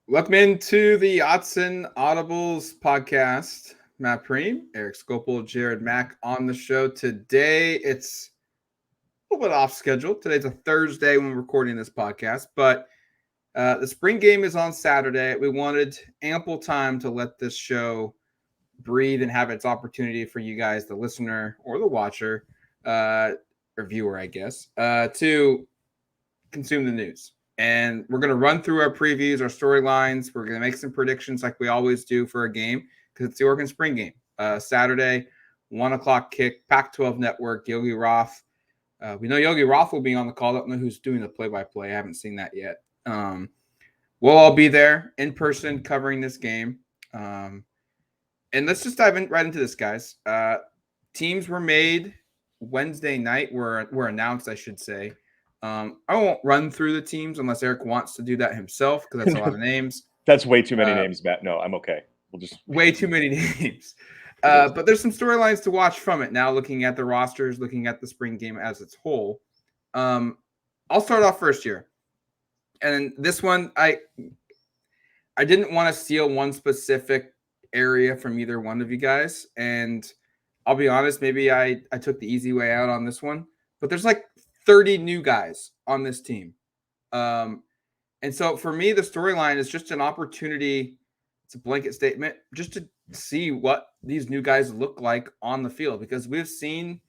Welcome into the Autzen Audibles Podcast. Matt Preem, Eric Scopel, Jared Mack on the show today. It's a little bit off schedule. Today's a Thursday when we're recording this podcast, but the spring game is on Saturday. We wanted ample time to let this show breathe and have its opportunity for you guys, the listener or the watcher, or viewer, I guess, to consume the news. And we're going to run through our previews, our storylines. We're going to make some predictions like we always do for a game because it's the Oregon spring game. Saturday, 1 o'clock kick, Pac-12 Network, Yogi Roth. We know Yogi Roth will be on the call. I don't know who's doing the play-by-play. I haven't seen that yet. We'll all be there in person covering this game. And let's just dive right into this, guys. Teams were made Wednesday night, were announced, I should say. I won't run through the teams unless Eric wants to do that himself because that's a lot of names. That's way too many names, Matt. No, I'm okay. We'll just way too many names. But there's some storylines to watch from it now, looking at the rosters, looking at the spring game as its whole. I'll start off first here. And this one, I didn't want to steal one specific area from either one of you guys. And I'll be honest, maybe I took the easy way out on this one. But there's like 30 new guys on this team. And so for me, the storyline is just an opportunity. It's a blanket statement just to see what these new guys look like on the field, because we've seen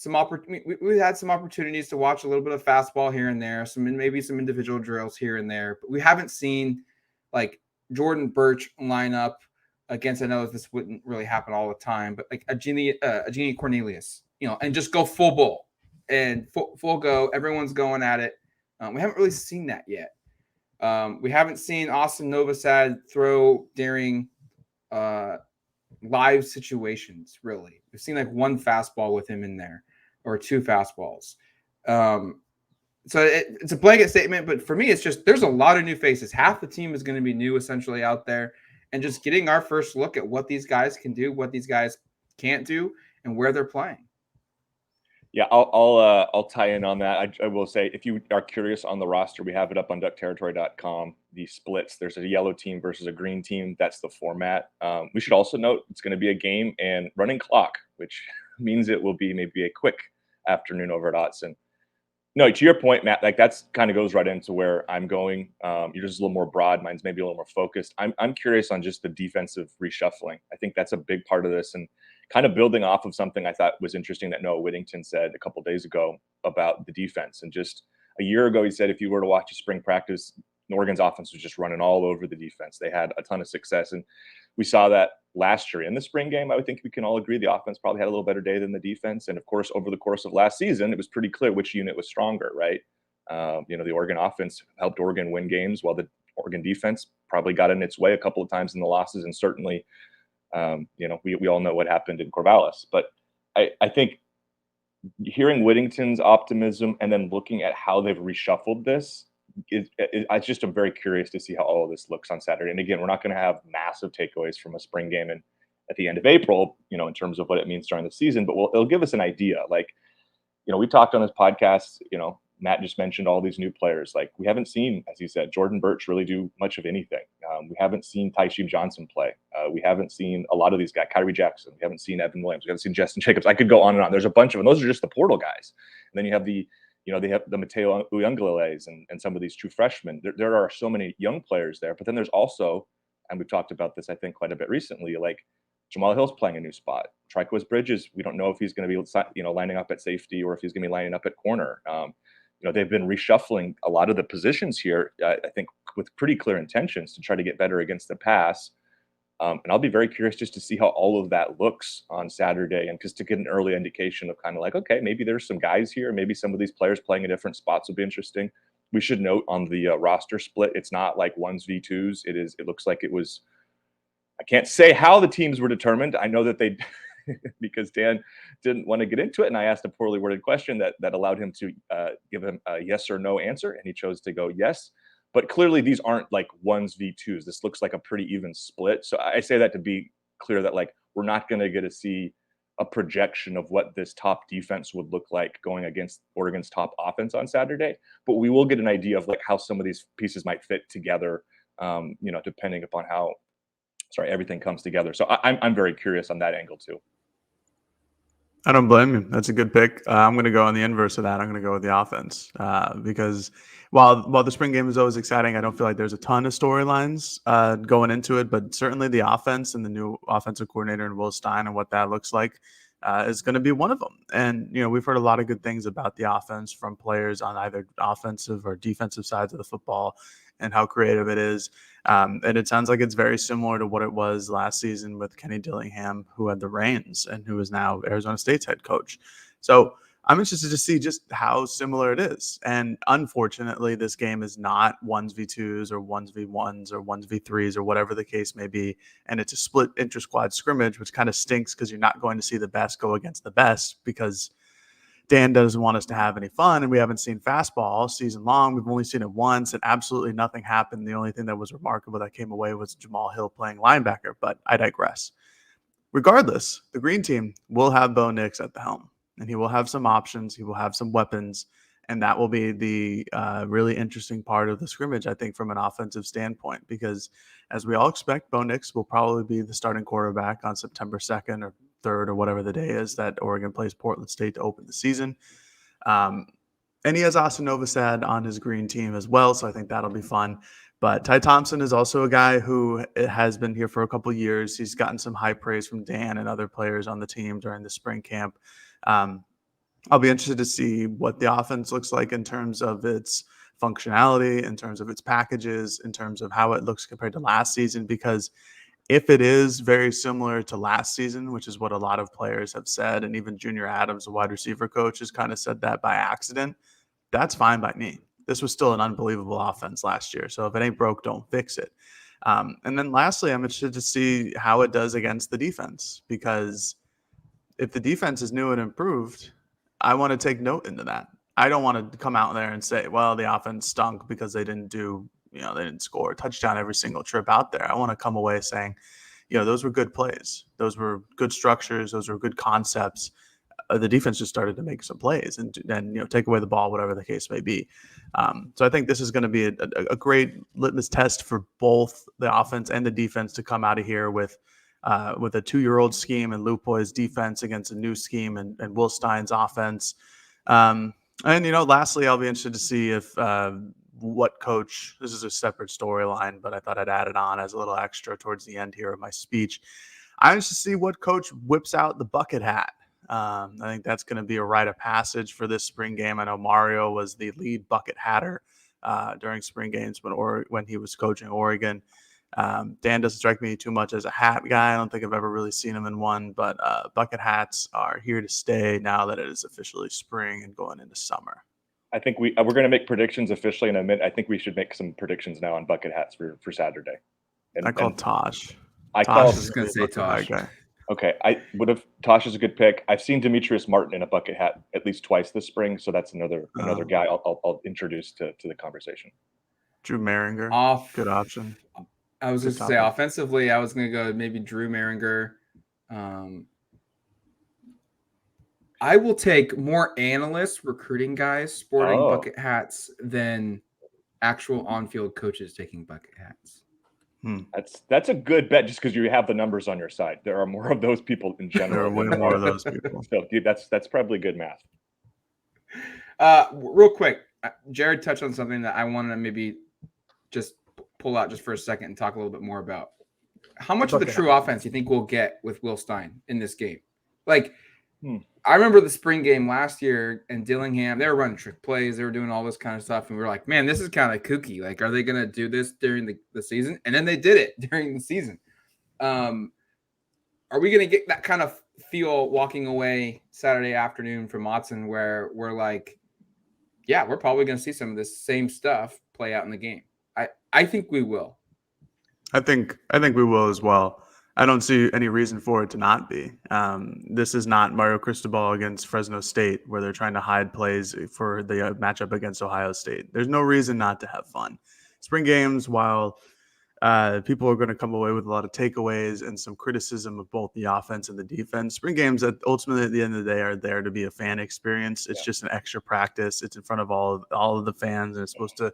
we've had some opportunities to watch a little bit of fastball here and there, maybe some individual drills here and there, but we haven't seen like Jordan Birch line up against, I know this wouldn't really happen all the time, but like a Genie Cornelius, and just go full bull and full go. Everyone's going at it. We haven't really seen that yet. We haven't seen Austin Novosad throw during live situations, really. We've seen like one fastball with him in there or two fastballs. So it's a blanket statement, but for me, it's just there's a lot of new faces. Half the team is going to be new essentially out there, and just getting our first look at what these guys can do, what these guys can't do, and where they're playing. Yeah, I'll tie in on that. I will say, if you are curious on the roster, we have it up on duckterritory.com. The splits, there's a yellow team versus a green team. That's the format. We should also note it's going to be a game and running clock, which means it will be maybe a quick afternoon over at Autzen. No, to your point, Matt, like that's kind of goes right into where I'm going. You're just a little more broad. Mine's maybe a little more focused. I'm curious on just the defensive reshuffling. I think that's a big part of this, and kind of building off of something I thought was interesting that Noah Whittington said a couple of days ago about the defense. And just a year ago, he said if you were to watch a spring practice, Oregon's offense was just running all over the defense. They had a ton of success, and we saw that last year in the spring game. I would think we can all agree the offense probably had a little better day than the defense. And of course, over the course of last season, it was pretty clear which unit was stronger, right? The Oregon offense helped Oregon win games, while the Oregon defense probably got in its way a couple of times in the losses. And certainly, we all know what happened in Corvallis. But I think hearing Whittington's optimism and then looking at how they've reshuffled this, I just am very curious to see how all of this looks on Saturday. And again, we're not going to have massive takeaways from a spring game and at the end of April, in terms of what it means during the season, but it'll give us an idea. Like, we talked on this podcast, Matt just mentioned all these new players. Like, we haven't seen, as he said, Jordan Birch really do much of anything. We haven't seen Taisheem Johnson play. We haven't seen a lot of these guys, Kyrie Jackson. We haven't seen Evan Williams. We haven't seen Justin Jacobs. I could go on and on. There's a bunch of them. Those are just the portal guys. And then you have they have the Mateo Uyungaleles and some of these true freshmen. There are so many young players there. But then there's also, and we've talked about this, I think, quite a bit recently, like Jamal Hill's playing a new spot. Triquez Bridges, we don't know if he's going to be, lining up at safety or if he's going to be lining up at corner. They've been reshuffling a lot of the positions here, I think, with pretty clear intentions to try to get better against the pass. And I'll be very curious just to see how all of that looks on Saturday, and just to get an early indication of kind of like, okay, maybe there's some guys here. Maybe some of these players playing in different spots will be interesting. We should note on the roster split, it's not like 1s v 2s. It looks like it was, I can't say how the teams were determined. I know that they because Dan didn't want to get into it, and I asked a poorly worded question that allowed him to give him a yes or no answer, and he chose to go yes. But clearly these aren't like 1s v 2s. This looks like a pretty even split. So I say that to be clear that like we're not going to get to see a projection of what this top defense would look like going against Oregon's top offense on Saturday, but we will get an idea of like how some of these pieces might fit together depending upon how everything comes together. So I'm very curious on that angle too. I don't blame you. That's a good pick. I'm going to go on the inverse of that. I'm going to go with the offense because while the spring game is always exciting, I don't feel like there's a ton of storylines going into it. But certainly the offense and the new offensive coordinator in Will Stein and what that looks like is going to be one of them. And we've heard a lot of good things about the offense from players on either offensive or defensive sides of the football and how creative it is. And it sounds like it's very similar to what it was last season with Kenny Dillingham, who had the reins and who is now Arizona State's head coach. So I'm interested to see just how similar it is. And unfortunately, this game is not 1v2s or 1v1s or 1v3s or whatever the case may be. And it's a split inter-squad scrimmage, which kind of stinks because you're not going to see the best go against the best because Dan doesn't want us to have any fun, and we haven't seen fastball all season long. We've only seen it once, and absolutely nothing happened. The only thing that was remarkable that came away was Jamal Hill playing linebacker, but I digress. Regardless, the green team will have Bo Nix at the helm, and he will have some options. He will have some weapons, and that will be the really interesting part of the scrimmage, I think, from an offensive standpoint, because as we all expect, Bo Nix will probably be the starting quarterback on September 2nd or 3rd or whatever the day is that Oregon plays Portland State to open the season. And he has Austin Novosad on his green team as well, so I think that'll be fun. But Ty Thompson is also a guy who has been here for a couple of years. He's gotten some high praise from Dan and other players on the team during the spring camp. I'll be interested to see what the offense looks like in terms of its functionality, in terms of its packages, in terms of how it looks compared to last season, because if it is very similar to last season, which is what a lot of players have said, and even Junior Adams, the wide receiver coach, has kind of said that by accident, that's fine by me. This was still an unbelievable offense last year. So if it ain't broke, don't fix it. And then lastly, I'm interested to see how it does against the defense, because if the defense is new and improved, I want to take note into that. I don't want to come out there and say, well, the offense stunk because they didn't score a touchdown every single trip out there. I want to come away saying, those were good plays. Those were good structures. Those were good concepts. The defense just started to make some plays and take away the ball, whatever the case may be. So I think this is going to be a great litmus test for both the offense and the defense to come out of here with a 2-year-old scheme and Lupoy's defense against a new scheme and Will Stein's offense. And lastly, I'll be interested to see if what coach, this is a separate storyline, but I thought I'd add it on as a little extra towards the end here of my speech. I'm interested to see what coach whips out the bucket hat. I think that's going to be a rite of passage for this spring game. I know Mario was the lead bucket hatter during spring games when he was coaching Oregon. Dan doesn't strike me too much as a hat guy. I don't think I've ever really seen him in one, but bucket hats are here to stay now that it is officially spring and going into summer. I think we're going to make predictions officially in a minute. I think we should make some predictions now on bucket hats for Saturday. I called Tosh. I was going to say Tosh. Okay, Tosh is a good pick. I've seen Demetrius Martin in a bucket hat at least twice this spring, so that's another guy I'll introduce to the conversation. Drew Maringer, good option. I was going to say offensively, I was going to go maybe Drew Maringer. I will take more analysts, recruiting guys sporting bucket hats than actual on-field coaches taking bucket hats. That's a good bet just because you have the numbers on your side. There are more of those people in general. There are way more of those people. So that's probably good math. Real quick, Jared touched on something that I want to maybe just pull out just for a second and talk a little bit more about. How much of the true offense you think we'll get with Will Stein in this game? I remember the spring game last year and Dillingham, they were running trick plays. They were doing all this kind of stuff. And we were like, man, this is kind of kooky. Like, are they going to do this during the season? And then they did it during the season. Are we going to get that kind of feel walking away Saturday afternoon from Autzen where we're like, yeah, we're probably going to see some of this same stuff play out in the game? I think we will. I think we will as well. I don't see any reason for it to not be. This is not Mario Cristobal against Fresno State where they're trying to hide plays for the matchup against Ohio State. There's no reason not to have fun. Spring games, while people are going to come away with a lot of takeaways and some criticism of both the offense and the defense, spring games that ultimately at the end of the day are there to be a fan experience. It's just an extra practice. It's in front of all of the fans, and it's supposed to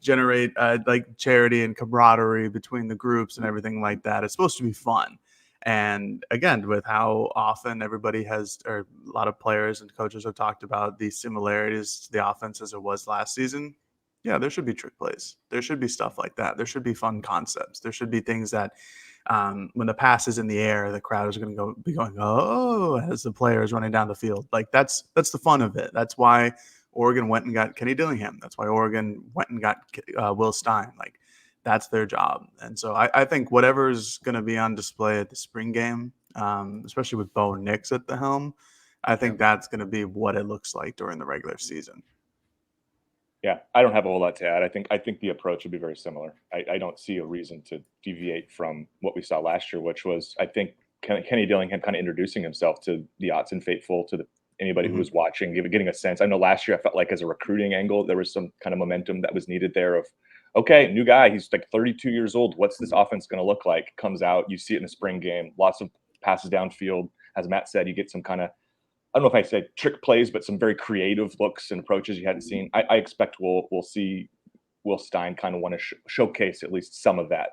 generate like charity and camaraderie between the groups and everything like that. It's supposed to be fun. And again, with how often everybody has, or a lot of players and coaches have talked about the similarities to the offense as it was last season, yeah, there should be trick plays. There should be stuff like that. There should be fun concepts. There should be things that when the pass is in the air, the crowd is going to be going, oh, as the player is running down the field. Like that's the fun of it. That's why Oregon went and got Kenny Dillingham. That's why Oregon went and got Will Stein. Like that's their job. And so I think whatever's going to be on display at the spring game, especially with Bo Nix at the helm, I think that's going to be what it looks like during the regular season. Yeah, I don't have a whole lot to add. I think the approach will be very similar. I don't see a reason to deviate from what we saw last year, which was, I think, Kenny Dillingham kind of introducing himself to the Autzen faithful, to anybody who was watching, getting a sense. I know last year I felt like as a recruiting angle, there was some kind of momentum that was needed there of, okay, new guy, he's like 32 years old. What's this offense going to look like? Comes out, you see it in the spring game, lots of passes downfield. As Matt said, you get some kind of, I don't know if I say trick plays, but some very creative looks and approaches you hadn't seen. I expect we'll see Will Stein kind of want to showcase at least some of that.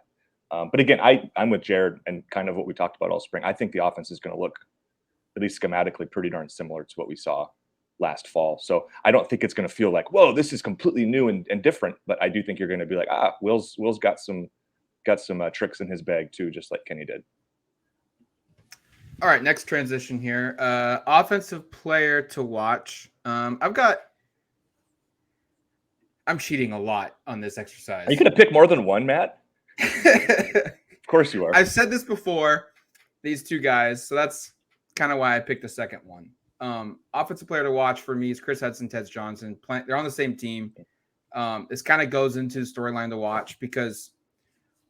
But again, I'm with Jared and kind of what we talked about all spring. I think the offense is going to look, at least schematically, pretty darn similar to what we saw last fall. So I don't think it's going to feel like, whoa, this is completely new and different. But I do think you're going to be like, Will's got some tricks in his bag too, just like Kenny did. All right, next transition here. Offensive player to watch. I'm cheating a lot on this exercise. Are you going to pick more than one, Matt? Of course you are. I've said this before, these two guys, so that's kind of why I picked the second one. Offensive player to watch for me is Chris Hudson, Tez Johnson. They're on the same team. This kind of goes into the storyline to watch because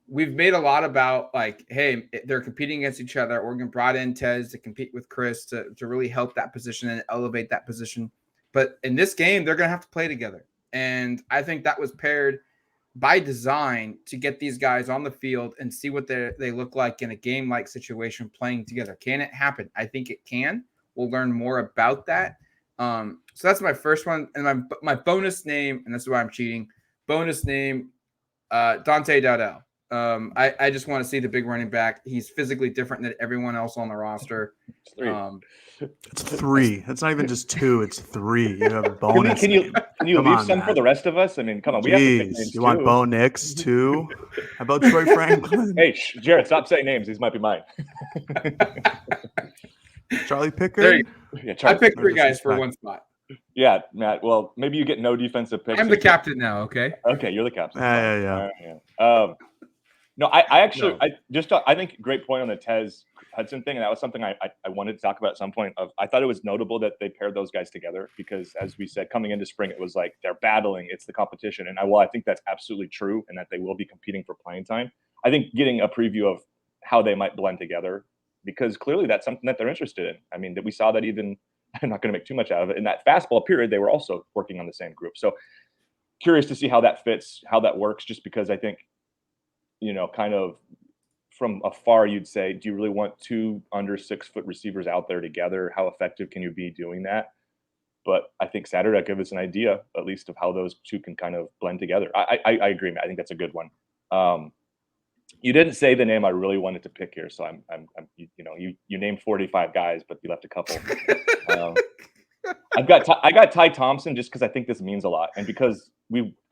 we've made a lot about like, hey, they're competing against each other. Oregon brought in Tez to compete with Chris to really help that position and elevate that position. But in this game, they're going to have to play together. And I think that was paired by design to get these guys on the field and see what they look like in a game-like situation playing together. Can it happen? I think it can. We'll learn more about that. So that's my first one. And my bonus name, and this is why I'm cheating, bonus name, Dante Dowdell. I just want to see the big running back. He's physically different than everyone else on the roster. It's three. It's not even just two. It's three. You have a bonus. Can you leave some for the rest of us? I mean, come on. We have to pick names you want Bo Nix too? How about Troy Franklin? Hey, Jared, stop saying names. These might be mine. Charlie Pickard? Yeah, I picked three guys for one spot. Yeah, Matt. Well, maybe you get no defensive picks. I'm the captain now, okay? Okay, you're the captain. Yeah. No, I think great point on the Tez Hudson thing, and that was something I wanted to talk about at some point. I thought it was notable that they paired those guys together because, as we said, coming into spring, it was like they're battling. It's the competition, and I think that's absolutely true, and that they will be competing for playing time. I think getting a preview of how they might blend together, because clearly that's something that they're interested in. I mean, that we saw that even. I'm not going to make too much out of it. In that fastball period, they were also working on the same group. So curious to see how that fits, how that works, just because I think, kind of from afar, you'd say, do you really want two under 6 foot receivers out there together? How effective can you be doing that? But I think Saturday will give us an idea, at least, of how those two can kind of blend together. I agree, Matt. I think that's a good one. You didn't say the name I really wanted to pick here, so I'm you named 45 guys, but you left a couple. I got Ty Thompson just because I think this means a lot, and because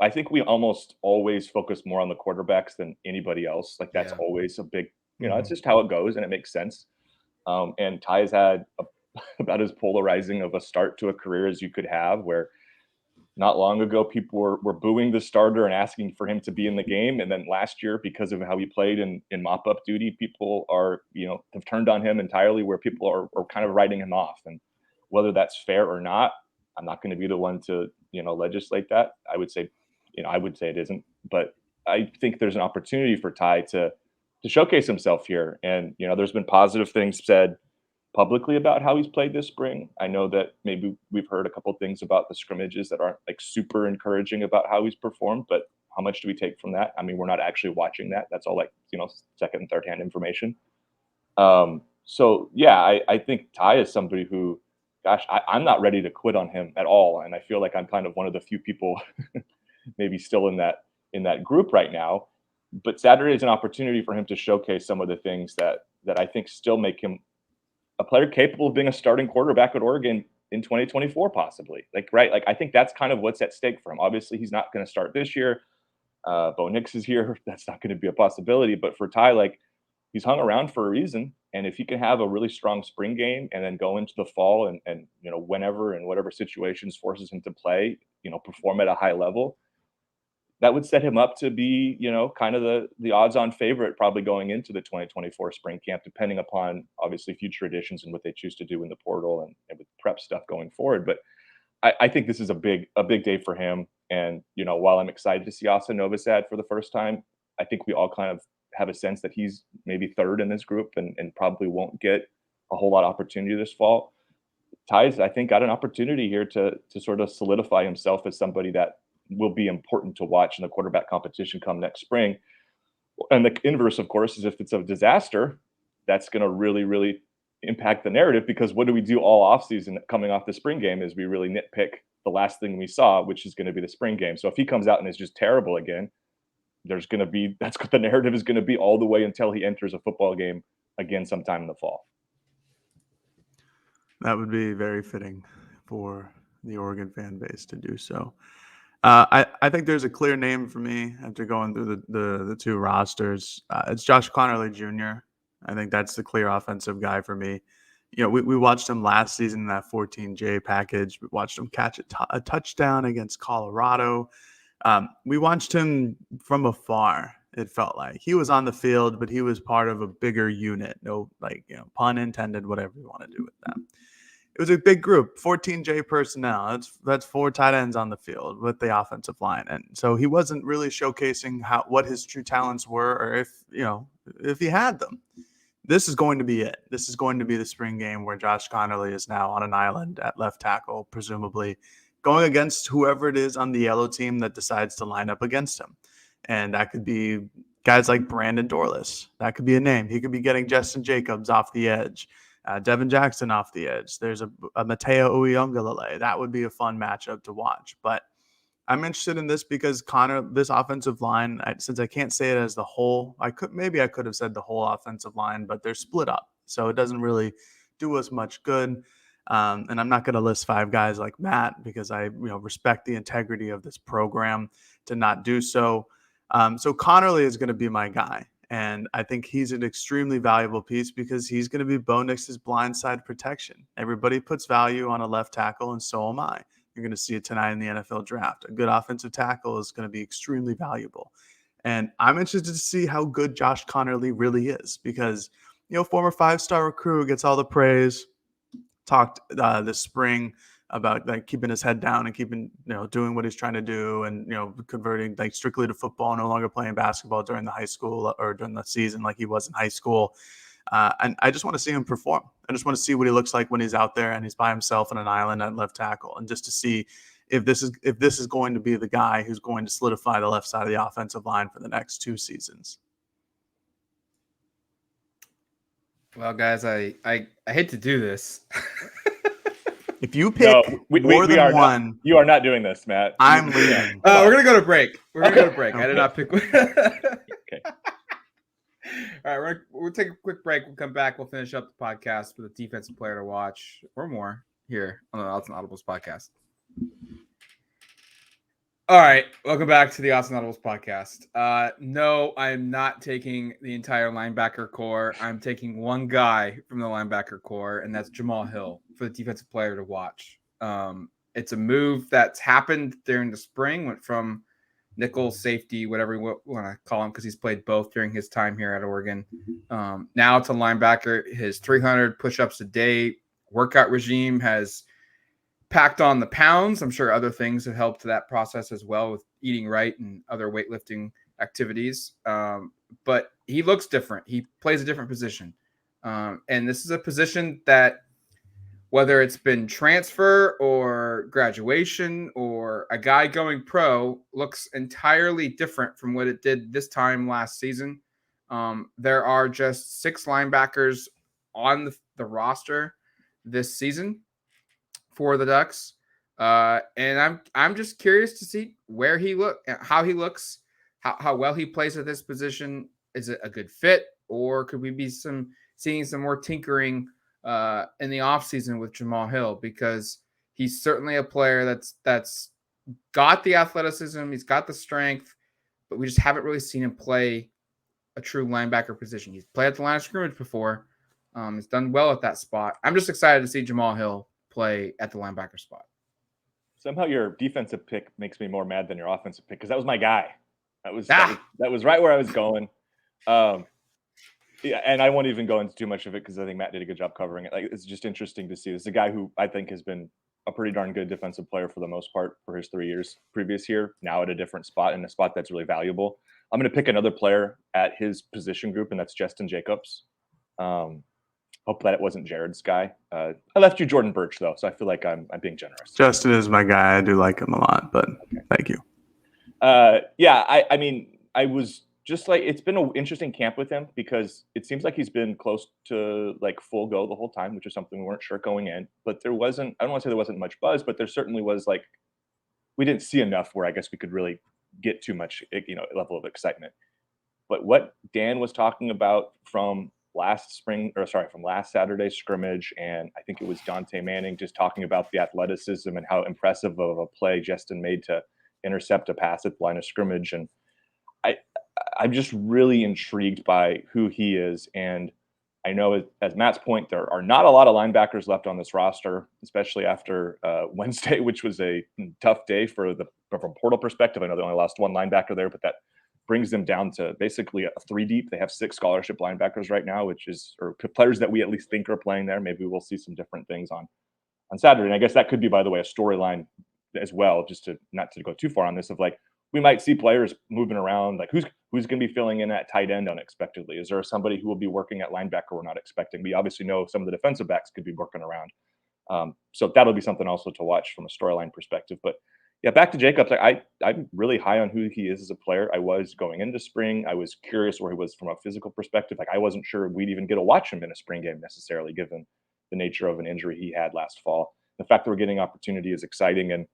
I think we almost always focus more on the quarterbacks than anybody else. Like that's always a big, it's just how it goes, and it makes sense. And Ty has had about as polarizing of a start to a career as you could have, where not long ago people were booing the starter and asking for him to be in the game, and then last year, because of how he played in mop-up duty, people are have turned on him entirely, where people are kind of writing him off. And whether that's fair or not, I'm not going to be the one to legislate that. I would say it isn't, but I think there's an opportunity for Ty to showcase himself here. And there's been positive things said publicly about how he's played this spring. I know that maybe we've heard a couple things about the scrimmages that aren't like super encouraging about how he's performed, but how much do we take from that? I mean, we're not actually watching that. That's all like, second and third hand information. So yeah, I think Ty is somebody who, gosh, I'm not ready to quit on him at all. And I feel like I'm kind of one of the few people maybe still in that in that group right now. But Saturday is an opportunity for him to showcase some of the things that I think still make him a player capable of being a starting quarterback at Oregon in 2024, possibly. Like I think that's kind of what's at stake for him. Obviously, he's not going to start this year. Bo Nix is here. That's not going to be a possibility. But for Ty, like, he's hung around for a reason. And if he can have a really strong spring game and then go into the fall and whenever and whatever situations forces him to play, perform at a high level, that would set him up to be, kind of the odds-on favorite probably going into the 2024 spring camp, depending upon obviously future additions and what they choose to do in the portal and with prep stuff going forward. But I think this is a big day for him. And, while I'm excited to see Asa Novosad for the first time, I think we all kind of have a sense that he's maybe third in this group and probably won't get a whole lot of opportunity this fall. Ty's, I think, got an opportunity here to sort of solidify himself as somebody that will be important to watch in the quarterback competition come next spring. And the inverse, of course, is if it's a disaster, that's going to really, really impact the narrative, because what do we do all offseason coming off the spring game is we really nitpick the last thing we saw, which is going to be the spring game. So if he comes out and is just terrible again, that's what the narrative is going to be all the way until he enters a football game again sometime in the fall. That would be very fitting for the Oregon fan base to do so. I think there's a clear name for me after going through the two rosters. It's Josh Connerly Jr. I think that's the clear offensive guy for me. We watched him last season in that 14J package. We watched him catch a touchdown against Colorado. We watched him from afar. It felt like he was on the field, but he was part of a bigger unit. No, pun intended, whatever you want to do with that. It was a big group, 14J personnel. That's 4 tight ends on the field with the offensive line. And so he wasn't really showcasing what his true talents were, or if he had them. This is going to be it. This is going to be the spring game where Josh Connerly is now on an island at left tackle, presumably going against whoever it is on the yellow team that decides to line up against him. And that could be guys like Brandon Dorless. That could be a name. He could be getting Justin Jacobs off the edge. Devin Jackson off the edge. There's a Mateo Uyunglele. That would be a fun matchup to watch. But I'm interested in this because this offensive line, since I can't say it as the whole, I could have said the whole offensive line, but they're split up. So it doesn't really do us much good. And I'm not going to list 5 guys like Matt because I respect the integrity of this program to not do so. So Connerly is going to be my guy. And I think he's an extremely valuable piece because he's going to be Bo Nix's blindside protection. Everybody puts value on a left tackle, and so am I. You're going to see it tonight in the NFL draft. A good offensive tackle is going to be extremely valuable. And I'm interested to see how good Josh Connerly really is because, former 5-star recruit gets all the praise. Talked this spring about keeping his head down and keeping, doing what he's trying to do and, converting strictly to football, no longer playing basketball during the high school or during the season like he was in high school. And I just want to see him perform. I just want to see what he looks like when he's out there and he's by himself on an island at left tackle, and just to see if this is going to be the guy who's going to solidify the left side of the offensive line for the next 2 seasons. Well, guys, I hate to do this. If you pick more than one, you are not doing this, Matt. I'm leaving. We're gonna go to break. Okay. I did not pick one. Okay. All right, we'll take a quick break. We'll come back. We'll finish up the podcast with a defensive player to watch or more here on the Autzen Audibles Podcast. All right, welcome back to the Autzen Audibles Podcast. No, I'm not taking the entire linebacker core. I'm taking one guy from the linebacker core, and that's Jamal Hill for the defensive player to watch. It's a move that's happened during the spring, went from nickel, safety, whatever you want to call him, because he's played both during his time here at Oregon. Now it's a linebacker. His 300 push-ups a day workout regime has packed on the pounds. I'm sure other things have helped that process as well with eating right and other weightlifting activities. But he looks different. He plays a different position. And this is a position that, whether it's been transfer or graduation or a guy going pro, looks entirely different from what it did this time last season. There are just 6 linebackers on the roster this season for the Ducks. And I'm just curious to see how he looks how well he plays at this position. Is it a good fit, or could we be seeing some more tinkering in the offseason with Jamal Hill? Because he's certainly a player that's got the athleticism, he's got the strength, but we just haven't really seen him play a true linebacker position. He's played at the line of scrimmage before. He's done well at that spot. I'm just excited to see Jamal Hill play at the linebacker spot. Somehow your defensive pick makes me more mad than your offensive pick because that was my guy. That was right where I was going. Yeah, and I won't even go into too much of it because I think Matt did a good job covering it. Like, it's just interesting to see. This is a guy who I think has been a pretty darn good defensive player for the most part for his 3 years previous here, now at a different spot, in a spot that's really valuable. I'm going to pick another player at his position group, and that's Justin Jacobs. Hope that it wasn't Jared's guy. I left you Jordan Birch, though, so I feel like I'm being generous. Justin is my guy. I do like him a lot, but thank you. I mean, I was just like, it's been an interesting camp with him because it seems like he's been close to like full go the whole time, which is something we weren't sure going in. But there wasn't, I don't want to say there wasn't much buzz, but there certainly was like, we didn't see enough where I guess we could really get too much, level of excitement. But what Dan was talking about from last Saturday's scrimmage, and I think it was Dante Manning just talking about the athleticism and how impressive of a play Justin made to intercept a pass at the line of scrimmage. And I'm just really intrigued by who he is. And I know, as Matt's point, there are not a lot of linebackers left on this roster, especially after Wednesday, which was a tough day from portal perspective. I know they only lost one linebacker there, but that brings them down to basically a 3 deep. They have 6 scholarship linebackers right now, or players that we at least think are playing there. Maybe we'll see some different things on Saturday. And I guess that could be, by the way, a storyline as well, just not to go too far on this, of like, we might see players moving around, like who's going to be filling in at tight end unexpectedly? Is there somebody who will be working at linebacker we're not expecting? We obviously know some of the defensive backs could be working around. So that'll be something also to watch from a storyline perspective. But yeah, back to Jacobs. I'm really high on who he is as a player. I was going into spring. I was curious where he was from a physical perspective. Like, I wasn't sure we'd even get to watch him in a spring game necessarily, given the nature of an injury he had last fall. The fact that we're getting opportunity is exciting. And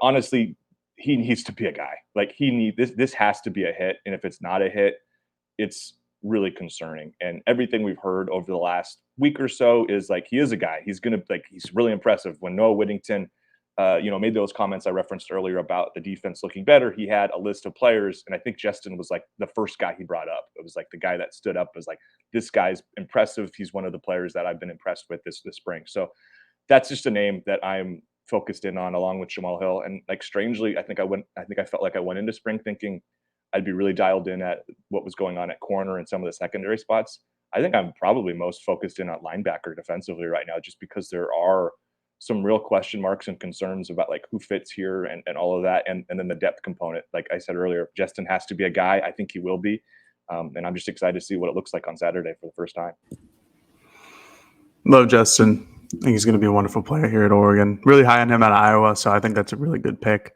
honestly, he needs to be a guy. Like, this has to be a hit. And if it's not a hit, it's really concerning. And everything we've heard over the last week or so is like, he is a guy. He's really impressive. When Noah Whittington, made those comments I referenced earlier about the defense looking better, he had a list of players. And I think Justin was like the first guy he brought up. It was like the guy that stood up was like, this guy's impressive. He's one of the players that I've been impressed with this spring. So that's just a name that I'm focused in on, along with Jamal Hill. And like, strangely, I felt like I went into spring thinking I'd be really dialed in at what was going on at corner and some of the secondary spots. I think I'm probably most focused in on linebacker defensively right now, just because there are some real question marks and concerns about like who fits here and all of that. And then the depth component, like I said earlier, Justin has to be a guy. I think he will be. And I'm just excited to see what it looks like on Saturday for the first time. Love Justin. I think he's going to be a wonderful player here at Oregon. Really high on him at Iowa, so I think that's a really good pick.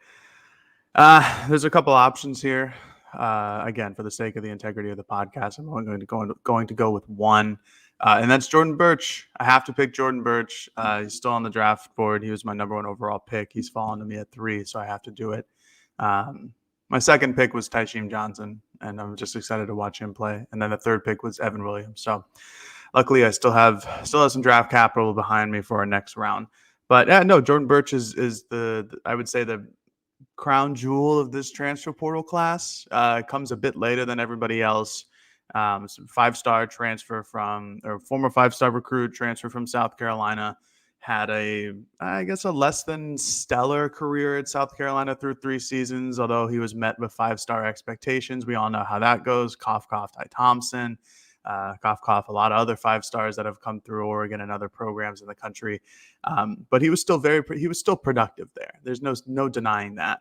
There's a couple options here. Again, for the sake of the integrity of the podcast, I'm only going to go with one, and that's Jordan Birch. I have to pick Jordan Birch. He's still on the draft board. He was my number 1 overall pick. He's fallen to me at 3, so I have to do it. My second pick was Tysheem Johnson, and I'm just excited to watch him play. And then the third pick was Evan Williams. So luckily, I still have some draft capital behind me for our next round. But no, Jordan Birch is I would say the crown jewel of this transfer portal class. Comes a bit later than everybody else. 5-star transfer former 5-star recruit, transfer from South Carolina. Had a less than stellar career at South Carolina through 3 seasons, although he was met with 5-star expectations. We all know how that goes. Cough, Ty Thompson. Cough, a lot of other 5-stars that have come through Oregon and other programs in the country. But he was still productive there. There's no denying that.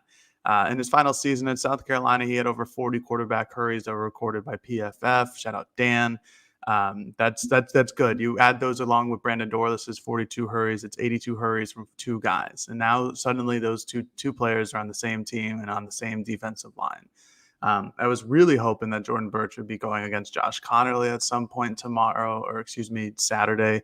In his final season at South Carolina, he had over 40 quarterback hurries that were recorded by PFF. Shout out Dan. That's good. You add those along with Brandon Dorles's 42 hurries. It's 82 hurries from 2 guys. And now suddenly those two players are on the same team and on the same defensive line. I was really hoping that Jordan Birch would be going against Josh Connerly at some point Saturday,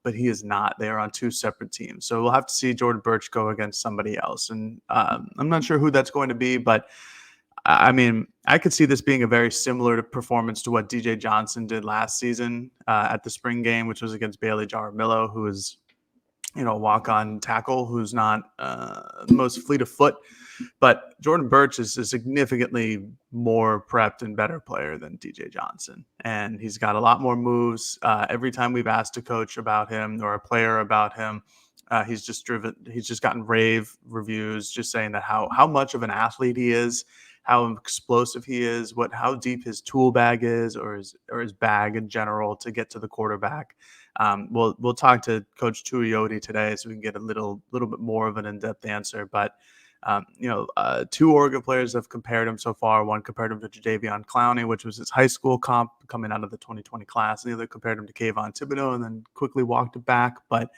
but he is not. They are on 2 separate teams. So we'll have to see Jordan Birch go against somebody else. And I'm not sure who that's going to be, but I mean, I could see this being a very similar performance to what DJ Johnson did last season at the spring game, which was against Bailey Jaramillo, who is, walk-on tackle, who's not the most fleet of foot. But Jordan Birch is a significantly more prepped and better player than DJ Johnson. And he's got a lot more moves. Every time we've asked a coach about him or a player about him, he's just gotten rave reviews, just saying that how much of an athlete he is, how explosive he is, how deep his tool bag is, or his bag in general to get to the quarterback. We'll talk to Coach Tuioti today so we can get a little bit more of an in-depth answer. But two Oregon players have compared him so far. One compared him to Jadeveon Clowney, which was his high school comp coming out of the 2020 class. And the other compared him to Kayvon Thibodeau and then quickly walked it back. But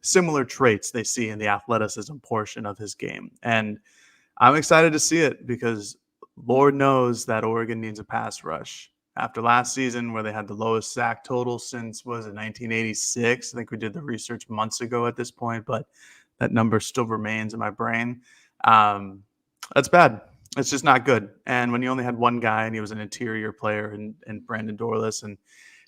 similar traits they see in the athleticism portion of his game. And I'm excited to see it because Lord knows that Oregon needs a pass rush. After last season, where they had the lowest sack total since, 1986? I think we did the research months ago at this point, but that number still remains in my brain. That's bad. It's just not good. And when you only had one guy and he was an interior player and Brandon Dorlus, and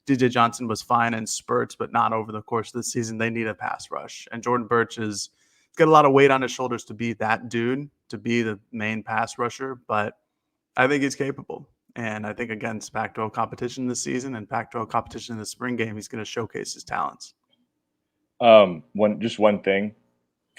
DJ Johnson was fine in spurts, but not over the course of the season, they need a pass rush. And Jordan Birch has got a lot of weight on his shoulders to be that dude, to be the main pass rusher, but I think he's capable. And I think against Pac-12 competition this season and Pac-12 competition in the spring game, he's going to showcase his talents. One thing,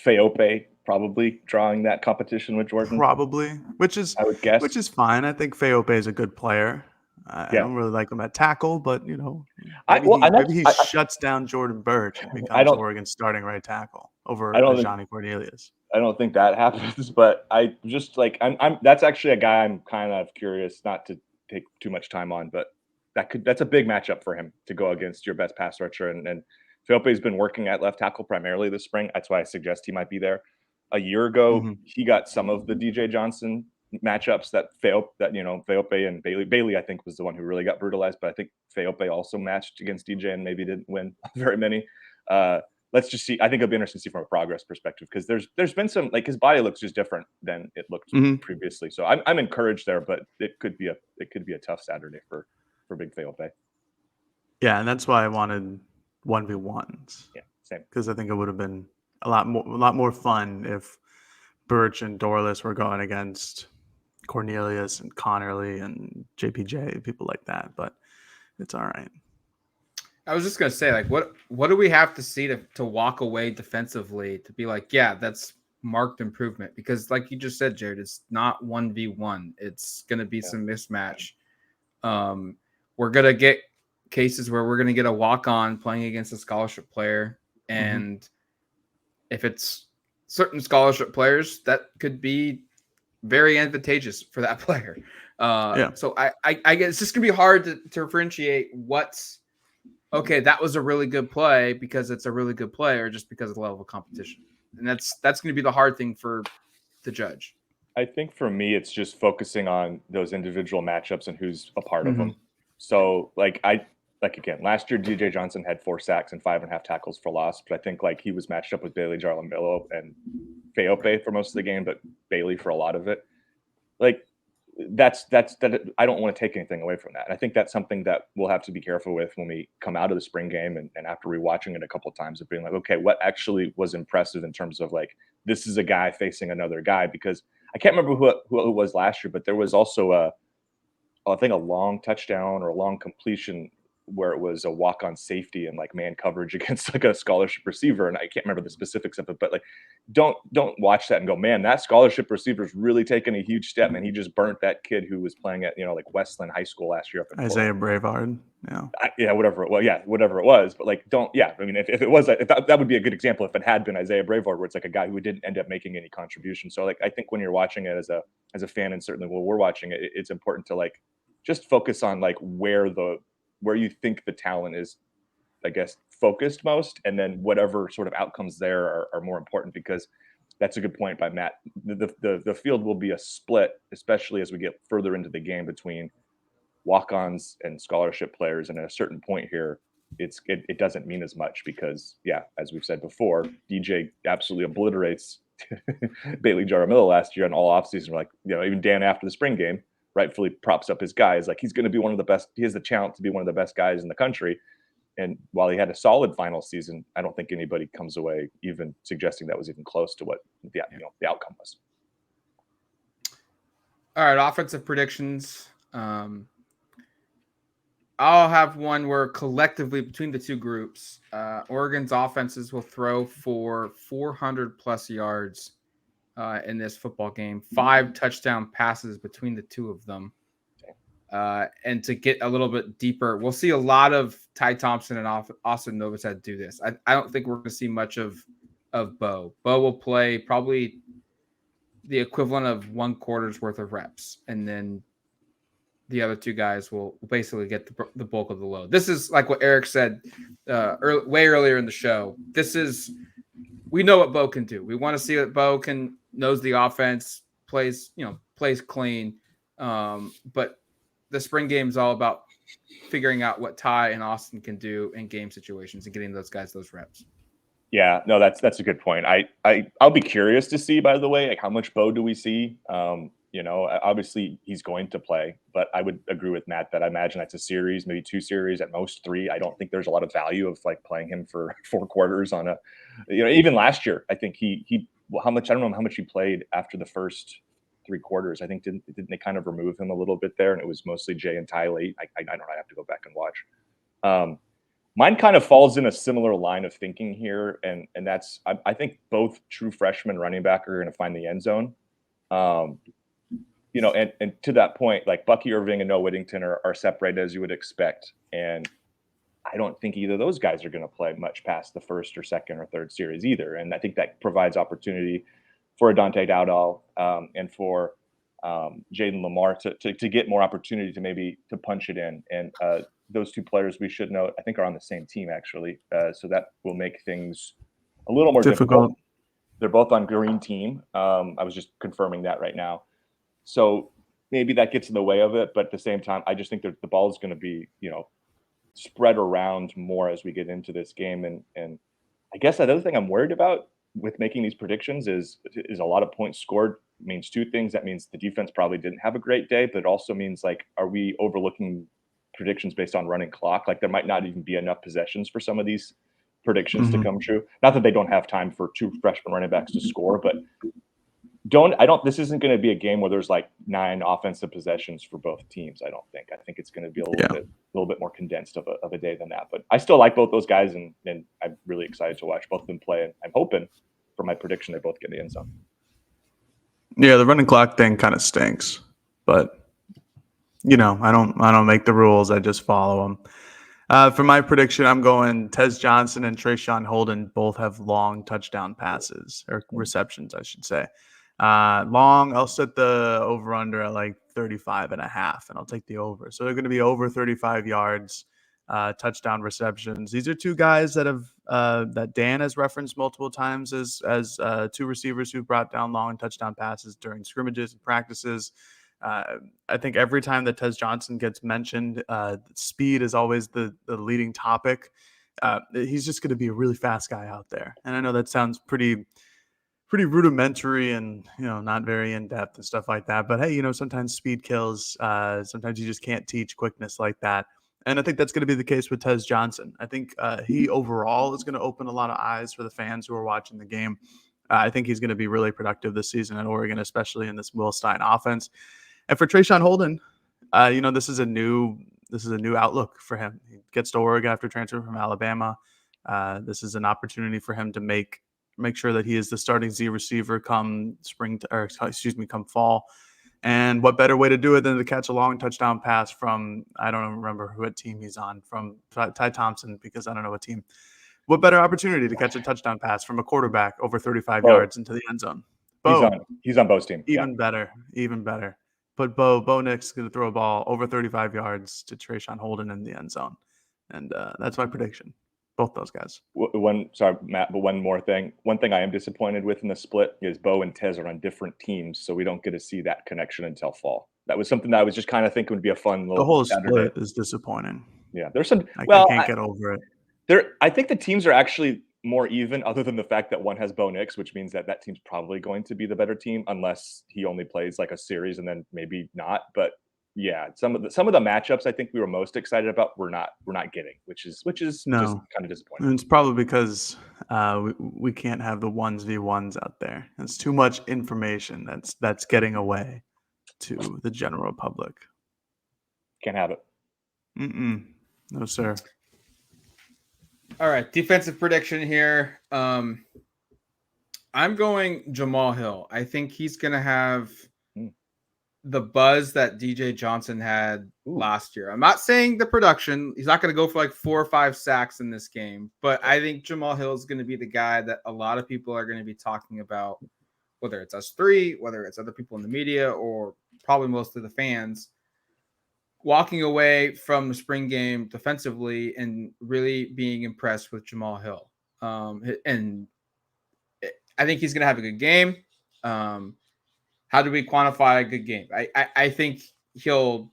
Feope probably drawing that competition with Jordan. Probably, I would guess, which is fine. I think Feope is a good player. I don't really like him at tackle, but maybe he shuts down Jordan Birch and becomes Oregon's starting right tackle over Johnny Cornelius. I don't think that happens, but I just that's actually a guy I'm kind of curious, not to take too much time on, but that's a big matchup for him to go against your best pass rusher. And Feope's been working at left tackle primarily this spring. That's why I suggest he might be there. A year ago, he got some of the DJ Johnson matchups that Feope and Bailey, I think, was the one who really got brutalized, but I think Feope also matched against DJ and maybe didn't win very many. Let's just see. I think it'll be interesting to see from a progress perspective because there's been some, his body looks just different than it looked previously. So I'm encouraged there, but it could be a tough Saturday for Big Feope. Yeah, and that's why I wanted 1v1s. Yeah, same. Because I think it would have been a lot more fun if Birch and Dorlus were going against Cornelius and Connerly and JPJ, people like that. But it's all right. I was just gonna say, what do we have to see to walk away defensively to be like, yeah, that's marked improvement? Because like you just said, Jared, it's not 1v1. It's gonna be some mismatch. We're gonna get cases where we're gonna get a walk-on playing against a scholarship player, and if it's certain scholarship players, that could be very advantageous for that player. So I guess it's just gonna be hard to differentiate what's okay, that was a really good play because it's a really good play, or just because of the level of competition. And that's going to be the hard thing for the judge. I think for me, it's just focusing on those individual matchups and who's a part of them. So again, last year, DJ Johnson had 4 sacks and 5.5 tackles for loss, but I think he was matched up with Bailey Jaramillo and Feope for most of the game, but Bailey for a lot of it. That's I don't want to take anything away from that. I think that's something that we'll have to be careful with when we come out of the spring game and after rewatching it a couple of times of being okay, what actually was impressive in terms of this is a guy facing another guy, because I can't remember who it was last year, but there was also I think a long touchdown or a long completion where it was a walk-on safety and man coverage against a scholarship receiver. And I can't remember the specifics of it, but don't watch that and go, man, that scholarship receiver is really taking a huge step. And he just burnt that kid who was playing at, Westland High School last year. Up in Isaiah Brevard. Whatever it was. But if it was, that would be a good example if it had been Isaiah Brevard, where it's a guy who didn't end up making any contribution. So I think when you're watching it as a fan, and certainly when we're watching it, it's important to just focus on where you think the talent is, I guess, focused most, and then whatever sort of outcomes there are more important, because that's a good point by Matt. The field will be a split, especially as we get further into the game, between walk-ons and scholarship players. And at a certain point here, it doesn't mean as much because, as we've said before, DJ absolutely obliterates Bailey Jaramillo last year and all offseason. Even Dan after the spring game rightfully props up his guys. Like, he's going to be one of the best. He has the talent to be one of the best guys in the country. And while he had a solid final season, I don't think anybody comes away even suggesting that was even close to what the outcome was. All right, offensive predictions. I'll have one where collectively between the two groups, Oregon's offenses will throw for 400 plus yards in this football game, 5 touchdown passes between the two of them. And to get a little bit deeper, we'll see a lot of Ty Thompson and Austin Novosad do this. I don't think we're going to see much of Bo. Bo will play probably the equivalent of 1 quarter's worth of reps, and then the other 2 guys will basically get the bulk of the load. This is like what Eric said way earlier in the show. We know what Bo can do. We want to see that Bo knows the offense, plays clean. But the spring game is all about figuring out what Ty and Austin can do in game situations and getting those guys those reps. Yeah, no, that's a good point. I'll be curious to see, by the way, like, how much Bo do we see? Obviously he's going to play, but I would agree with Matt that I imagine that's a series, maybe 2 series at most 3. I don't think there's a lot of value of like playing him for 4 quarters on even last year. I think I don't know how much he played after the first 3 quarters. I think didn't they kind of remove him a little bit there, and it was mostly Jay and Ty late. I don't know. I have to go back and watch. Mine kind of falls in a similar line of thinking here, and that's I think both true freshman running back are going to find the end zone. And to that point, like Bucky Irving and Noah Whittington are separated as you would expect, and I don't think either of those guys are going to play much past the first or second or third series either. And I think that provides opportunity for Adante Dowdall and for Jaden Lamar to get more opportunity to punch it in. And those 2 players, we should note, I think are on the same team actually. So that will make things a little more difficult. They're both on green team. I was just confirming that right now. So maybe that gets in the way of it. But at the same time, I just think that the ball is going to be, spread around more as we get into this game. And I guess another thing I'm worried about with making these predictions is a lot of points scored means 2 things. That means the defense probably didn't have a great day, but it also means, like, are we overlooking predictions based on running clock? Like, there might not even be enough possessions for some of these predictions to come true. Not that they don't have time for 2 freshman running backs to score, but this isn't going to be a game where there's like 9 offensive possessions for both teams. I don't think. I think it's going to be a little bit more condensed of a day than that. But I still like both those guys, and I'm really excited to watch both of them play. And I'm hoping for my prediction they both get in the end zone. Yeah, the running clock thing kind of stinks, but I don't make the rules. I just follow them. For my prediction, I'm going Tez Johnson and Trayshawn Holden both have long touchdown passes or receptions, I should say. Long, I'll set the over under at like 35 and a half, and I'll take the over. So they're going to be over 35 yards, touchdown receptions. These are 2 guys that have that Dan has referenced multiple times as 2 receivers who brought down long touchdown passes during scrimmages and practices. I think every time that Tez Johnson gets mentioned, speed is always the leading topic. He's just going to be a really fast guy out there. And I know that sounds pretty rudimentary and, not very in-depth and stuff like that. But hey, sometimes speed kills. Sometimes you just can't teach quickness like that. And I think that's going to be the case with Tez Johnson. I think he overall is going to open a lot of eyes for the fans who are watching the game. I think he's going to be really productive this season at Oregon, especially in this Will Stein offense. And for Trayshawn Holden, this is a new outlook for him. He gets to Oregon after transferring from Alabama. This is an opportunity for him to make sure that he is the starting Z receiver come fall. And what better way to do it than to catch a long touchdown pass from, I don't remember what team he's on, from Ty Thompson, because I don't know what team. What better opportunity to catch a touchdown pass from a quarterback over 35 yards into the end zone? He's on Bo's team. Even better. But Bo Nix going to throw a ball over 35 yards to Trayshawn Holden in the end zone. And that's my prediction. Both those guys. Sorry, Matt, but one more thing. One thing I am disappointed with in the split is Bo and Tez are on different teams, so we don't get to see that connection until fall. That was something that I was just kind of thinking would be a fun little. The whole Saturday. split is disappointing. Yeah, there's some. I can't get over it. I think the teams are actually more even, other than the fact that one has Bo Nix, which means that team's probably going to be the better team, unless he only plays like a series and then maybe not. But Yeah, some of the matchups I think we were most excited about we're not getting, which is just No. kind of disappointing. And it's probably because we can't have the 1v1s out there. It's too much information that's getting away to the general public. Can't have it. No, sir. All right, defensive prediction here. I'm going Jamal Hill. I think he's going to have the buzz that DJ Johnson had last year. I'm not saying the production. He's not going to go for like 4 or 5 sacks in this game, but I think Jamal Hill is going to be the guy that a lot of people are going to be talking about, whether it's us three, whether it's other people in the media, or probably most of the fans, walking away from the spring game defensively and really being impressed with Jamal Hill. And I think he's going to have a good game. How do we quantify a good game? I think he'll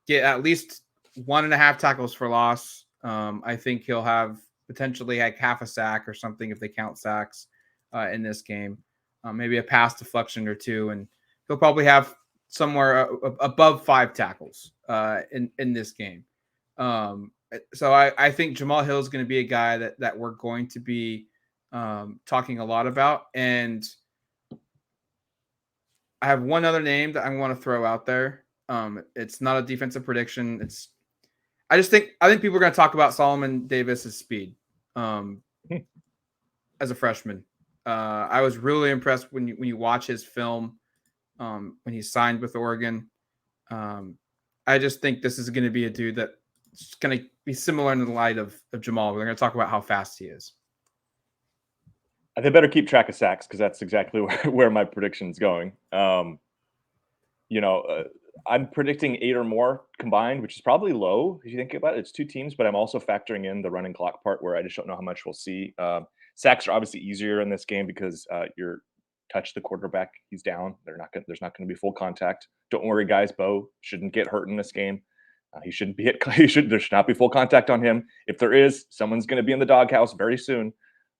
get at least 1.5 tackles for loss. I think he'll have potentially like half a sack or something if they count sacks in this game. Maybe a pass deflection or 2, and he'll probably have somewhere above 5 tackles in this game. So I think Jamal Hill is going to be a guy that we're going to be talking a lot about. And I have one other name that I want to throw out there. It's not a defensive prediction. I think people are going to talk about Solomon Davis's speed as a freshman. I was really impressed when you watch his film when he signed with Oregon. I just think this is going to be a dude that's going to be similar in the light of Jamal. We're going to talk about how fast he is. They better keep track of sacks because that's exactly where my prediction's going. I'm predicting 8 or more combined, which is probably low if you think about it. It's 2 teams, but I'm also factoring in the running clock part where I just don't know how much we'll see. Sacks are obviously easier in this game because you're touch the quarterback, he's down. There's not going to be full contact. Don't worry, guys. Bo shouldn't get hurt in this game. He shouldn't be hit. There should not be full contact on him. If there is, someone's going to be in the doghouse very soon.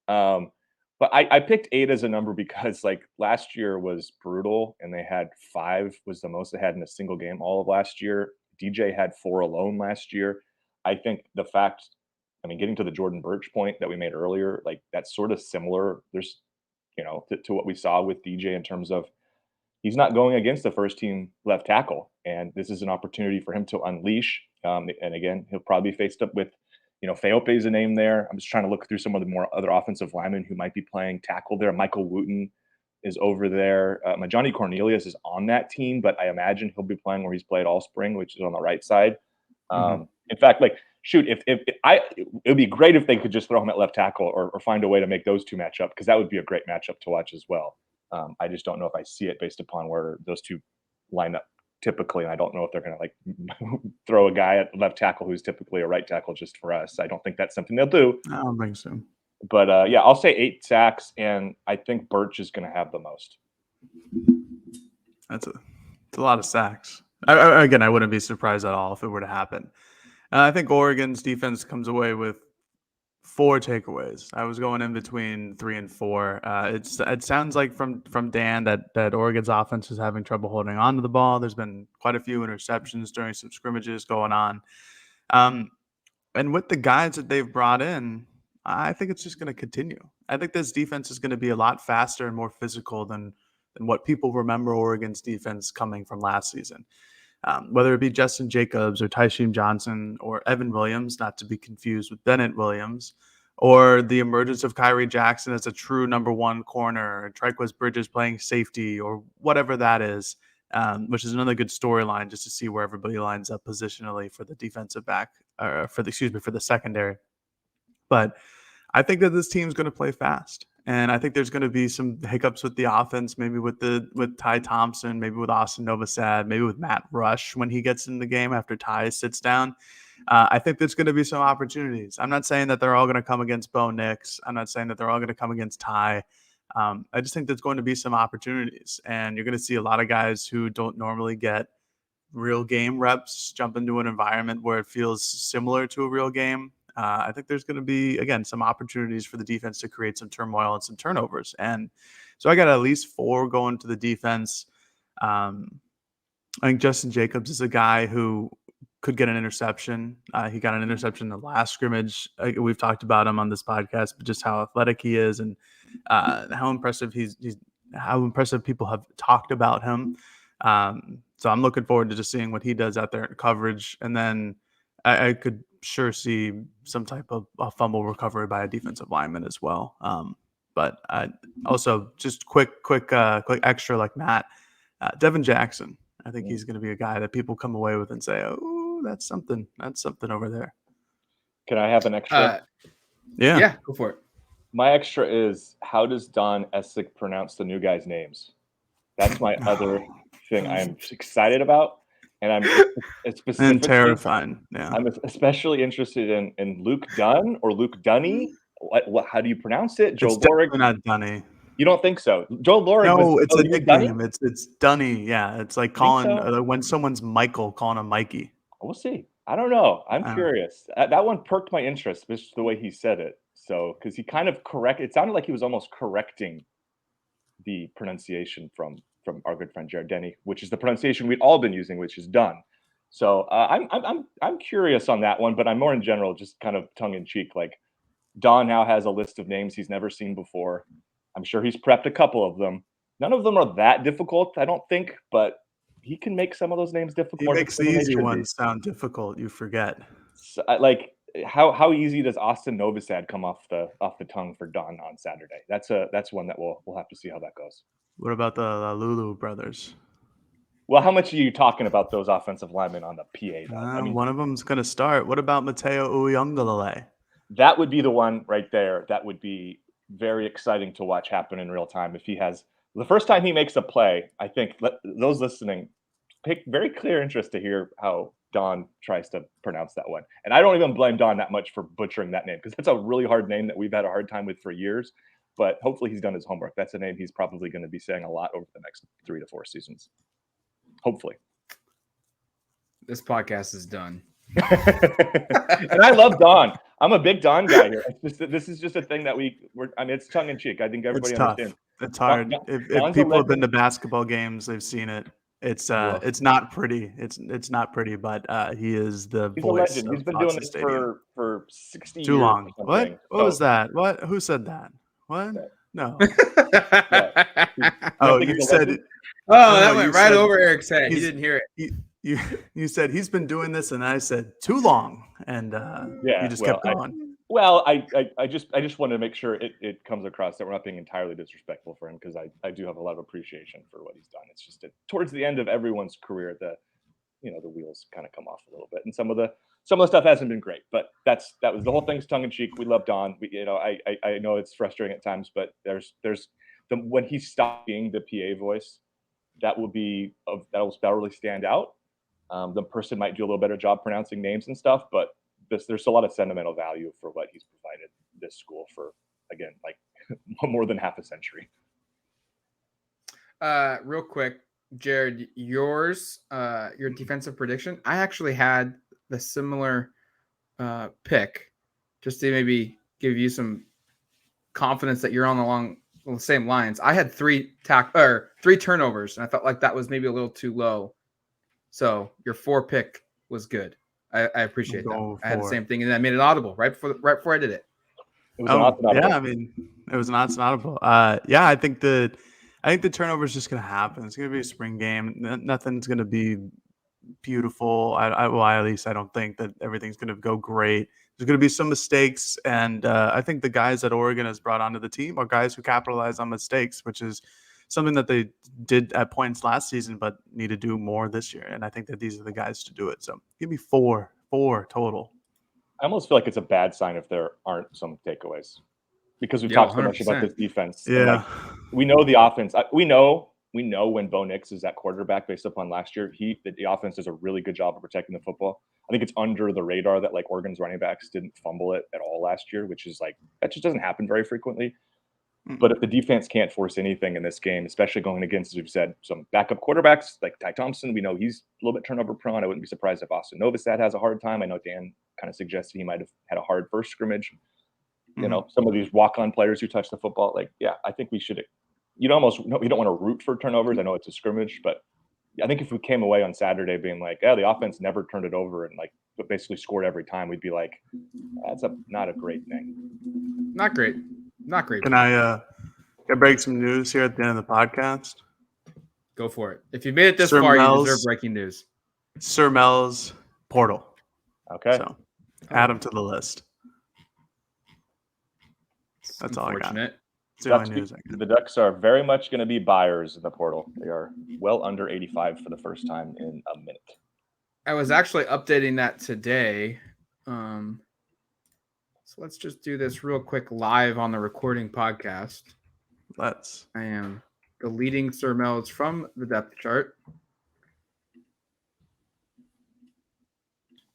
But I picked 8 as a number because like last year was brutal and they had 5 was the most they had in a single game all of last year. DJ had 4 alone last year. I think the fact, getting to the Jordan Birch point that we made earlier, like that's sort of similar. There's, to what we saw with DJ in terms of he's not going against the first team left tackle. And this is an opportunity for him to unleash. And again, he'll probably be faced up with, Feope is a name there. I'm just trying to look through some of the more other offensive linemen who might be playing tackle there. Michael Wooten is over there. Johnny Cornelius is on that team, but I imagine he'll be playing where he's played all spring, which is on the right side. In fact, it would be great if they could just throw him at left tackle or find a way to make those 2 match up because that would be a great matchup to watch as well. I just don't know if I see it based upon where those 2 line up typically. And I don't know if they're going to throw a guy at left tackle who's typically a right tackle just for us. I don't think that's something they'll do. I don't think so. But I'll say 8 sacks, and I think Birch is going to have the most. It's a lot of sacks. I wouldn't be surprised at all if it were to happen. I think Oregon's defense comes away with 4 takeaways. I was going in between 3 and 4. It sounds like from Dan that Oregon's offense is having trouble holding on to the ball. There's been quite a few interceptions during some scrimmages going on. And with the guys that they've brought in, I think it's just going to continue. I think this defense is going to be a lot faster and more physical than what people remember Oregon's defense coming from last season. Whether it be Justin Jacobs or Tysheem Johnson or Evan Williams, not to be confused with Bennett Williams, or the emergence of Kyrie Jackson as a true number 1 corner, or Triquez Bridges playing safety, or whatever that is, which is another good storyline just to see where everybody lines up positionally for the defensive back, or for the secondary. But I think that this team's going to play fast. And I think there's going to be some hiccups with the offense, maybe with Ty Thompson, maybe with Austin Novosad, maybe with Matt Rush when he gets in the game after Ty sits down. I think there's going to be some opportunities. I'm not saying that they're all going to come against Bo Nix. I'm not saying that they're all going to come against Ty. I just think there's going to be some opportunities. And you're going to see a lot of guys who don't normally get real game reps jump into an environment where it feels similar to a real game. I think there's going to be, again, some opportunities for the defense to create some turmoil and some turnovers. And so I got at least 4 going to the defense. I think Justin Jacobs is a guy who could get an interception. He got an interception in the last scrimmage. We've talked about him on this podcast, but just how athletic he is and how impressive how impressive people have talked about him. So I'm looking forward to just seeing what he does out there in coverage. And then I could sure see some type of a fumble recovery by a defensive lineman as well. But also just quick extra like Matt, Devin Jackson. I think he's going to be a guy that people come away with and say, "Oh, that's something. That's something over there." Can I have an extra? Yeah, go for it. My extra is, how does Don Essick pronounce the new guys' names? That's my other thing I'm excited about, and I'm specifically and terrifying. Yeah, I'm especially interested in Luke Dunn or Luke Dunny. What? How do you pronounce it? Joe it's Lorig? definitely not Dunny. You don't think so? Joe Lorig. No, it's a nickname. Dunny? It's Dunny. Yeah, it's like calling when someone's Michael, calling him Mikey. We'll see. I don't know. I'm curious. That one perked my interest, just the way he said it. So, because he kind of it sounded like he was almost correcting the pronunciation from our good friend Jared Denny, which is the pronunciation we'd all been using, which is done. So I'm curious on that one, but I'm more in general, just kind of tongue in cheek. Like, Don now has a list of names he's never seen before. I'm sure he's prepped a couple of them. None of them are that difficult, I don't think, but he can make some of those names difficult. He makes the easy ones sound difficult. You forget. So, like, how easy does Autzen Novosad come off the tongue for Don on Saturday? That's one that we'll have to see how that goes. What about the Lulu brothers? Well, how much are you talking about those offensive linemen on the PA? I mean, one of them's going to start. What about Mateo Uyunglele? That would be the one right there. That would be very exciting to watch happen in real time. If he has the first time he makes a play, I think those listening pick very clear interest to hear how Don tries to pronounce that one. And I don't even blame Don that much for butchering that name, because that's a really hard name that we've had a hard time with for years. But hopefully he's done his homework. That's a name he's probably going to be saying a lot over the next 3 to 4 seasons. Hopefully. This podcast is done. And I love Don. I'm a big Don guy here. This is just a thing that it's tongue in cheek. I think everybody understands. It's hard. If people have been to basketball games, they've seen it. It's not pretty. It's not pretty, but he is the voice. A legend. He's been doing this for 60 years. Too long. What was that? What? Who said that? What? No. Oh, you said it. Oh, that went right over Eric's head. He didn't hear it. You said he's been doing this, and I said too long, and you just kept going. I just wanted to make sure it comes across that we're not being entirely disrespectful for him, because I do have a lot of appreciation for what he's done. It's just that towards the end of everyone's career, the wheels kind of come off a little bit, and some of the stuff hasn't been great. But that was the whole thing's tongue in cheek. We love Don. I know it's frustrating at times, but when he stopped being the PA voice, that will really stand out. The person might do a little better job pronouncing names and stuff, but there's a lot of sentimental value for what he's provided this school for, again, like more than half a century. Real quick, Jared, your defensive prediction. I actually had the similar pick, just to maybe give you some confidence that you're along the same lines. I had 3 turnovers, and I felt like that was maybe a little too low. So your 4 pick was good. I appreciate that. I had the same thing, and I made it audible right before I did it. It was an audible. Yeah, I mean, it was an audible. Yeah, I think the turnover is just going to happen. It's going to be a spring game. Nothing's going to be beautiful. At least I don't think that everything's going to go great. There's going to be some mistakes, and I think the guys that Oregon has brought onto the team are guys who capitalize on mistakes, which is something that they did at points last season, but need to do more this year. And I think that these are the guys to do it. So give me four total. I almost feel like it's a bad sign if there aren't some takeaways, because we've talked so much about this defense. Yeah, we know the offense. We know when Bo Nix is at quarterback based upon last year, the offense does a really good job of protecting the football. I think it's under the radar that like Oregon's running backs didn't fumble it at all last year, which is like, that just doesn't happen very frequently. But if the defense can't force anything in this game, especially going against, as we've said, some backup quarterbacks like Ty Thompson, we know he's a little bit turnover prone. I wouldn't be surprised if Autzen Novosad has a hard time. I know Dan kind of suggested he might have had a hard first scrimmage. Some of these walk-on players who touch the football, I think we should. You don't want to root for turnovers. I know it's a scrimmage, but I think if we came away on Saturday being like, "Yeah, the offense never turned it over and like basically scored every time," we'd be like, "That's not a great thing." Not great. Not great. Can I break some news here at the end of the podcast? Go for it. If you made it this Sir far, you Mel's- deserve breaking news. Sir Mel's portal. Okay. So add him to the list. That's all I got. Unfortunate. It's the only news I got. The Ducks are very much going to be buyers in the portal. They are well under 85 for the first time in a minute. I was actually updating that today. So let's just do this real quick live on the recording podcast. Let's. I am deleting Sir Mel's from the depth chart.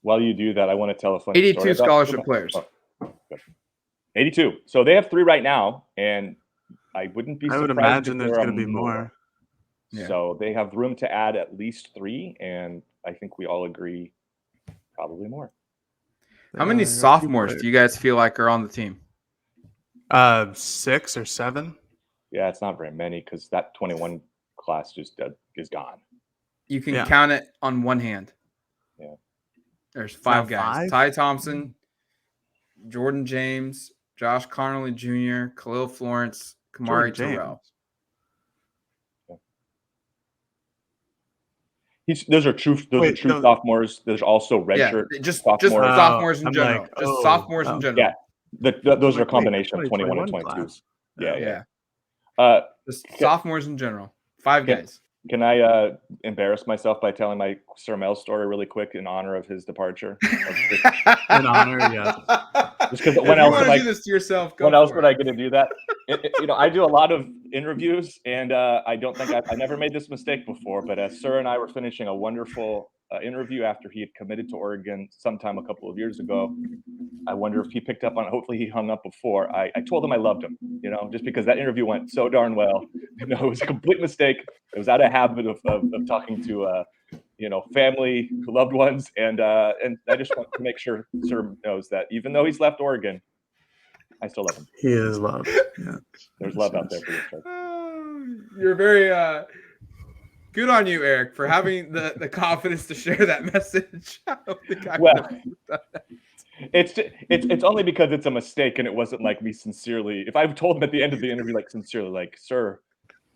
While you do that, I want to tell a funny 82 story about scholarship players. Oh, good. 82. So they have 3 right now, and I wouldn't be I surprised would imagine if there's there going to are be more. Yeah. So they have room to add at least 3, and I think we all agree probably more. How many sophomores do you guys feel like are on the team? 6 or 7. Yeah, it's not very many because that 21 class just is gone. You can Yeah. count it on one hand. Yeah. There's 5 now guys. 5? Ty Thompson, Jordan James, Josh Connolly Jr., Khalil Florence, Kamari Jordan Terrell. Those are true sophomores. There's also redshirt just sophomores. sophomores in I'm general. like, just sophomores in general. Yeah, those are a Wait, combination of 21 and 2021 22. class. Yeah. Just sophomores in general. 5 guys. Can I embarrass myself by telling my Sir Mel story really quick in honor of his departure? In honor, yes. Just because If when you else want would to I do this to yourself, go when else for would it. I get to do that? I do a lot of interviews, and I don't think I never made this mistake before. But as Sir and I were finishing a wonderful interview after he had committed to Oregon sometime a couple of years ago, I wonder if he picked up on it. Hopefully he hung up before. I told him I loved him, just because that interview went so darn well. It was a complete mistake. It was out of habit of talking to family, loved ones, and I just want to make sure Sir knows that even though he's left Oregon, I still love him. He is loved. Yeah. There's love out there for you, Sir. You're very good on you, Eric, for having the confidence to share that message. I don't think I would have done that. It's only because it's a mistake, and it wasn't like me sincerely. If I told him at the end of the interview, like sincerely, like, "Sir,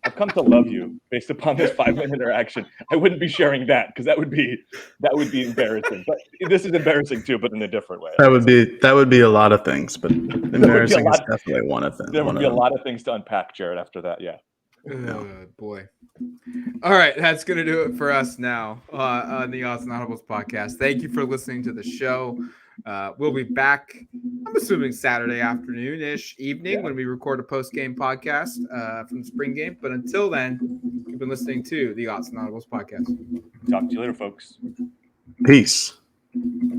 I've come to love you based upon this 5-minute interaction," I wouldn't be sharing that because that would be embarrassing. But this is embarrassing too, but in a different way. That would be a lot of things, but embarrassing is definitely one of them. There would be a lot of things to unpack, Jared, after that. Yeah. Oh, boy. All right, that's going to do it for us now on the Autzen Audibles podcast. Thank you for listening to the show. We'll be back, I'm assuming Saturday afternoon-ish, evening, when we record a post-game podcast from the spring game. But until then, you've been listening to the Autzen Audibles podcast. Talk to you later, folks. Peace.